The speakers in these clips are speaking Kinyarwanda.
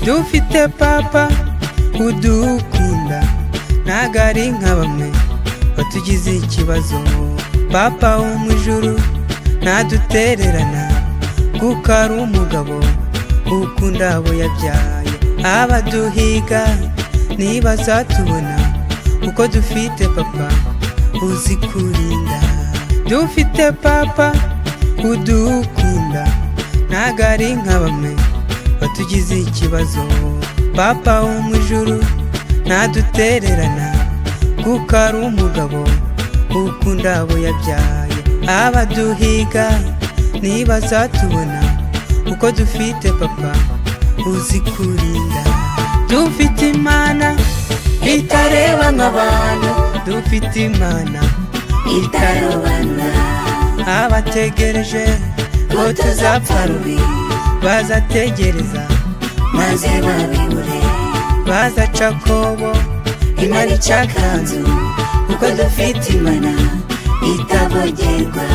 Dufite papa udukunda ntago ari nka bamwe batugize ikibazo. Papa wo mu ijuru ntadutererana kuko ari umugabo ukunda abo yabyaye. Abaduhiga ntibazatubona kuko dufite papa uzi kurinda. Dufite papa udukunda ntago ari nka bamwe batugize ikibazo. Papa wo mu ijuru ntadutererana kuko ari umugabo ukunda abo yabyaye. Abaduhiga ntibazatubona kuko dufite papa uzi kurinda. Dufite Imana itareba nk'abantu, dufite Imana itarobana. Abategereje ko tuzapfa rubi bazategereza maze babibure. Bazaca akobo Imana icakanzu kuko dufite Imana itabogerwa.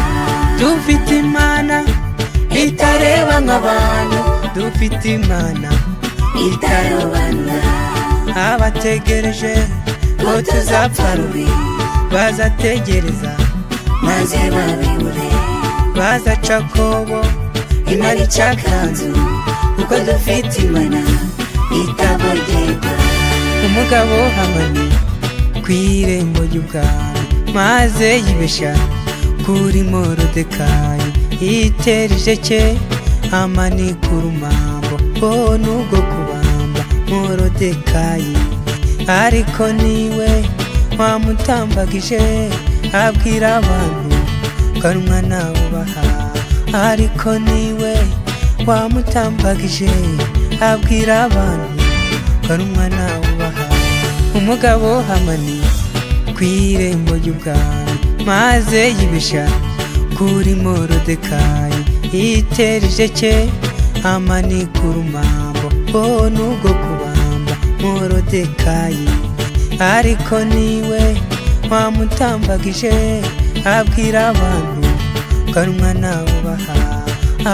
Dufite Imana itareba nk'abantu, dufite Imana itarobana. Abategereje ko tuzapfa rubi bazategereza maze babibure. Bazaca akobo Imana icakanzu kuko dufite Imana itabogerwa. Umugabo Hamani kw'irembo ry'ubwami maze yibesha kuri Morodekayi. Yitera ijeke Hamani ku rumambo ngo nubwo kubamba Morodekayi. Ariko niwe wamutambagije abwira abantu ko ari umwana wubaha. Ariko niwe wamutambagije abwira abantu ko ari umwana wubaha. Umugabo Hamani kw'irembo ry'ubwami maze yibesha kuri Morodekayi. Yitera ijeke Hamani ku rumambo ngo nubwo kubamba Morodekayi. Ariko niwe wamutambagije abwira abantu ko ari umwana wubaha.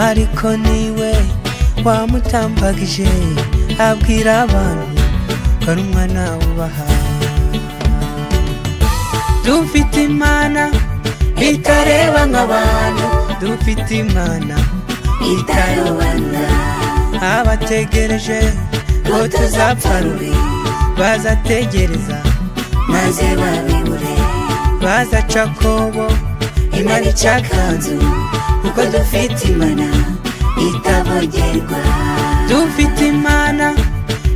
Ariko niwe wamutambagije abwira abantu ko ari umwana wubaha. Dufite Imana itareba nk'abantu, dufite Imana itarobana. Abategereje ko tuzapfa rubi bazategereza maze babibure. Bazaca akobo Imana icakanzu kuko dufite Imana itabogerwa. Dufite Imana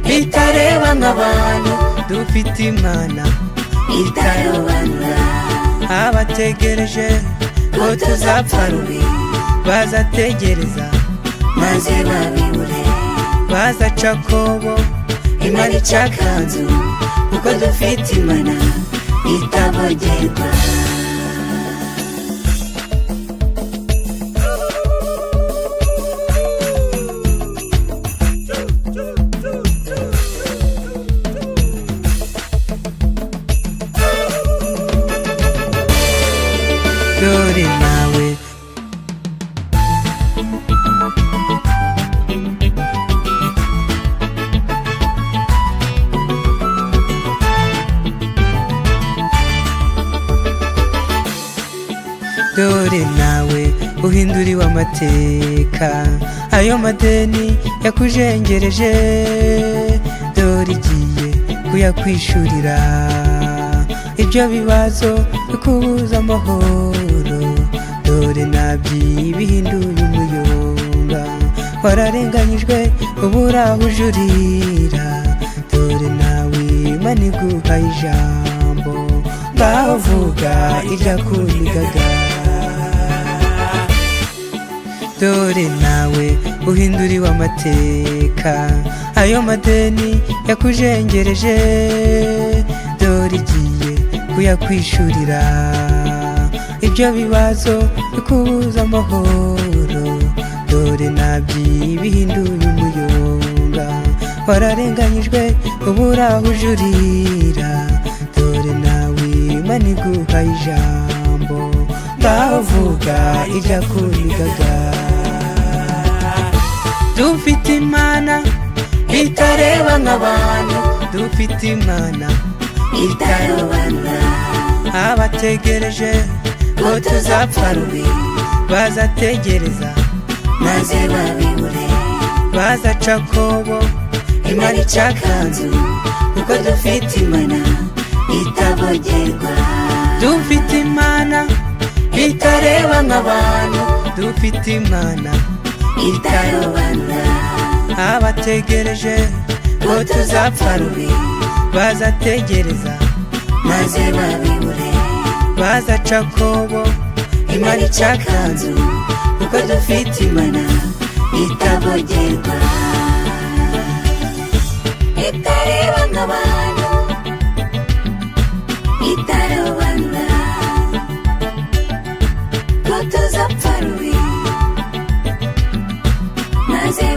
itareba nk'abantu, dufite Imana itarobana. Abategereje ko tuzapfa rubi bazategereza maze babibure. Bazaca akobo Imana icakanzu kuko dufite Imana itabogerwa. Dore nawe dore nawe uhinduriwe amateka. Ayo madeni yakujengereje dore igiye kuyakwishurira. Ibyo bibazo bikubuza amahoro dore nabyi bihinduye umuyonga. Wararenganyijwe ubura ujurira dore nawe Imana iguhaye ijambo. Ngaho vuga iryakunigaga. Dore nawe uhinduriwe amateka. Ayo madeni yakujengereje dore igiye kuyakwishurira. Ibyo bibazo bikubuza amahoro dore nabyi bihinduye umuyonga. Wararenganyijwe ubura ujurira dore nawe Imana iguhaye ijambo. Ngaho vuga iryakunigaga. Dufite Imana itareba nk'abantu, dufite Imana itarobanura. Abategereje ko tuzapfa rubi bazategereza maze babibure, bazaca akobo Imana icakanzu, kuko dufite Imana itabogerwa. Dufite Imana itareba nk'abantu, dufite Imana itarobanura. Abategereje ko tuzapfa rubi bazategereza maze babibure, bazaca akobo Imana icakanzu, kuko dufite Imana itabogerwa. Itareba nk'abantu, itarobanura, ko tuzapfa rubi maze